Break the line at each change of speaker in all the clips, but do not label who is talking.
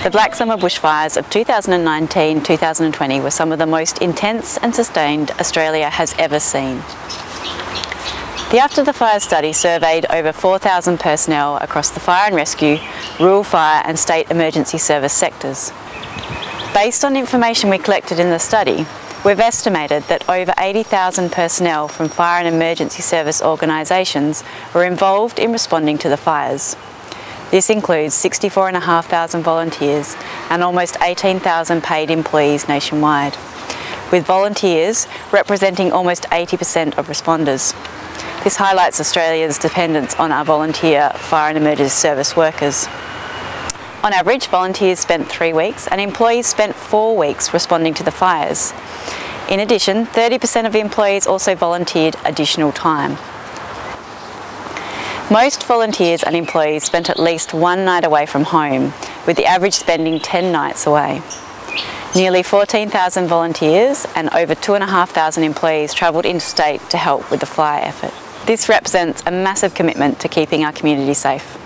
The Black Summer Bushfires of 2019-2020 were some of the most intense and sustained Australia has ever seen. The After the Fires study surveyed over 4,000 personnel across the fire and rescue, rural fire and state emergency service sectors. Based on information we collected in the study, we've estimated that over 80,000 personnel from fire and emergency service organisations were involved in responding to the fires. This includes 64,500 volunteers and almost 18,000 paid employees nationwide, with volunteers representing almost 80% of responders. This highlights Australia's dependence on our volunteer fire and emergency service workers. On average, volunteers spent 3 weeks and employees spent 4 weeks responding to the fires. In addition, 30% of the employees also volunteered additional time. Most volunteers and employees spent at least one night away from home, with the average spending 10 nights away. Nearly 14,000 volunteers and over 2,500 employees travelled interstate to help with the fire effort. This represents a massive commitment to keeping our community safe.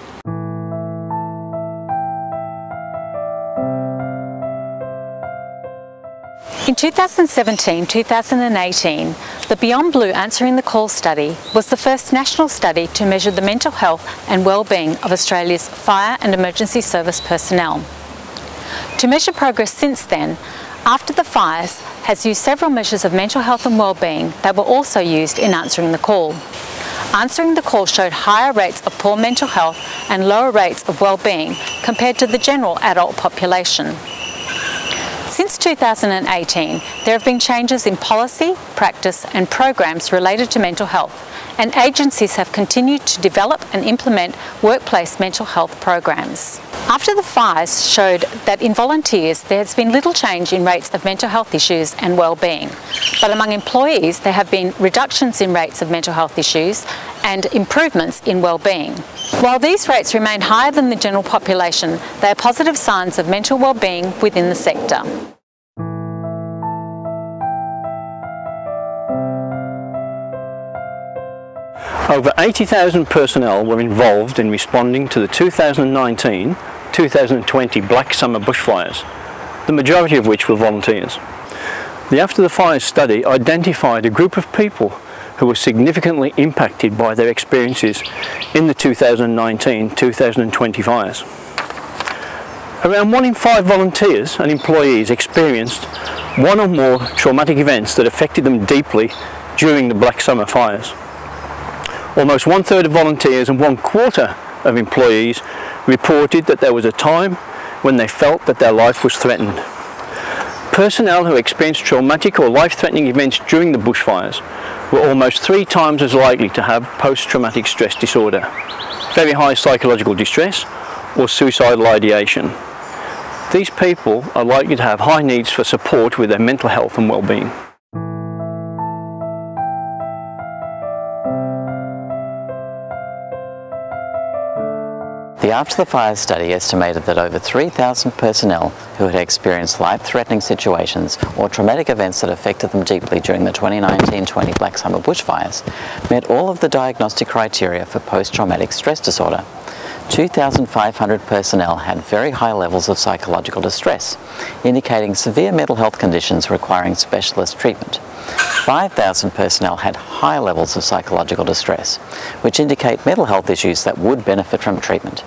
In 2017-2018, the Beyond Blue Answering the Call study was the first national study to measure the mental health and wellbeing of Australia's fire and emergency service personnel. To measure progress since then, After the Fires has used several measures of mental health and wellbeing that were also used in Answering the Call. Answering the Call showed higher rates of poor mental health and lower rates of wellbeing compared to the general adult population. Since 2018, there have been changes in policy, practice and programs related to mental health, and agencies have continued to develop and implement workplace mental health programs. After the Fires showed that in volunteers there has been little change in rates of mental health issues and wellbeing, but among employees there have been reductions in rates of mental health issues and improvements in wellbeing. While these rates remain higher than the general population, they are positive signs of mental wellbeing within the sector.
Over 80,000 personnel were involved in responding to the 2019-2020 Black Summer Bushfires, the majority of which were volunteers. The After the Fires study identified a group of people who were significantly impacted by their experiences in the 2019-2020 fires. Around 1 in 5 volunteers and employees experienced one or more traumatic events that affected them deeply during the Black Summer fires. Almost 1/3 of volunteers and 1/4 of employees reported that there was a time when they felt that their life was threatened. Personnel who experienced traumatic or life-threatening events during the bushfires were almost 3 times as likely to have post-traumatic stress disorder, very high psychological distress, or suicidal ideation. These people are likely to have high needs for support with their mental health and well-being.
The After the Fires study estimated that over 3,000 personnel who had experienced life-threatening situations or traumatic events that affected them deeply during the 2019-20 Black Summer Bushfires met all of the diagnostic criteria for post-traumatic stress disorder. 2,500 personnel had very high levels of psychological distress, indicating severe mental health conditions requiring specialist treatment. 5,000 personnel had high levels of psychological distress, which indicate mental health issues that would benefit from treatment.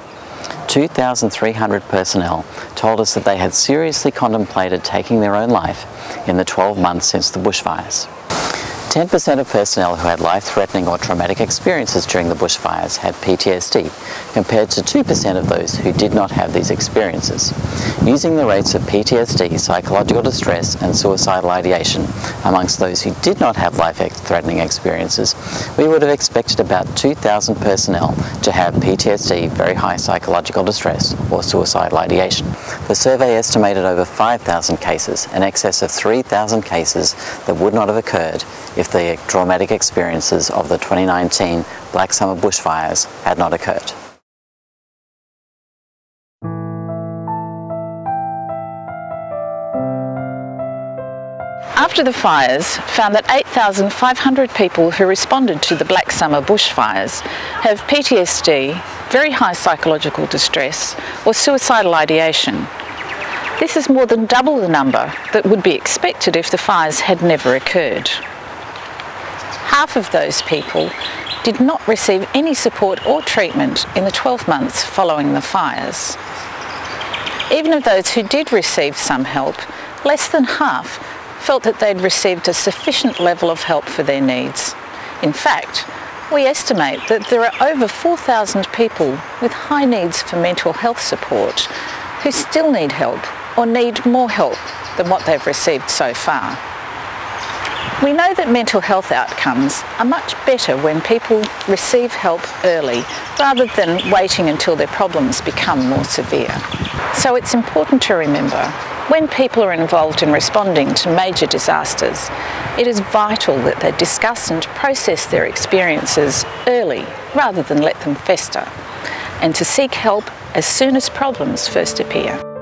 2,300 personnel told us that they had seriously contemplated taking their own life in the 12 months since the bushfires. 10% of personnel who had life-threatening or traumatic experiences during the bushfires had PTSD, compared to 2% of those who did not have these experiences. Using the rates of PTSD, psychological distress and suicidal ideation amongst those who did not have life-threatening experiences, we would have expected about 2,000 personnel to have PTSD, very high psychological distress, or suicidal ideation. The survey estimated over 5,000 cases, in excess of 3,000 cases that would not have occurred if the traumatic experiences of the 2019 Black Summer Bushfires had not occurred.
After the Fires found that 8,500 people who responded to the Black Summer Bushfires have PTSD, very high psychological distress, or suicidal ideation. This is more than double the number that would be expected if the fires had never occurred. Half of those people did not receive any support or treatment in the 12 months following the fires. Even of those who did receive some help, less than half felt that they'd received a sufficient level of help for their needs. In fact, we estimate that there are over 4,000 people with high needs for mental health support who still need help or need more help than what they've received so far. We know that mental health outcomes are much better when people receive help early rather than waiting until their problems become more severe. So it's important to remember, when people are involved in responding to major disasters, it is vital that they discuss and process their experiences early rather than let them fester, and to seek help as soon as problems first appear.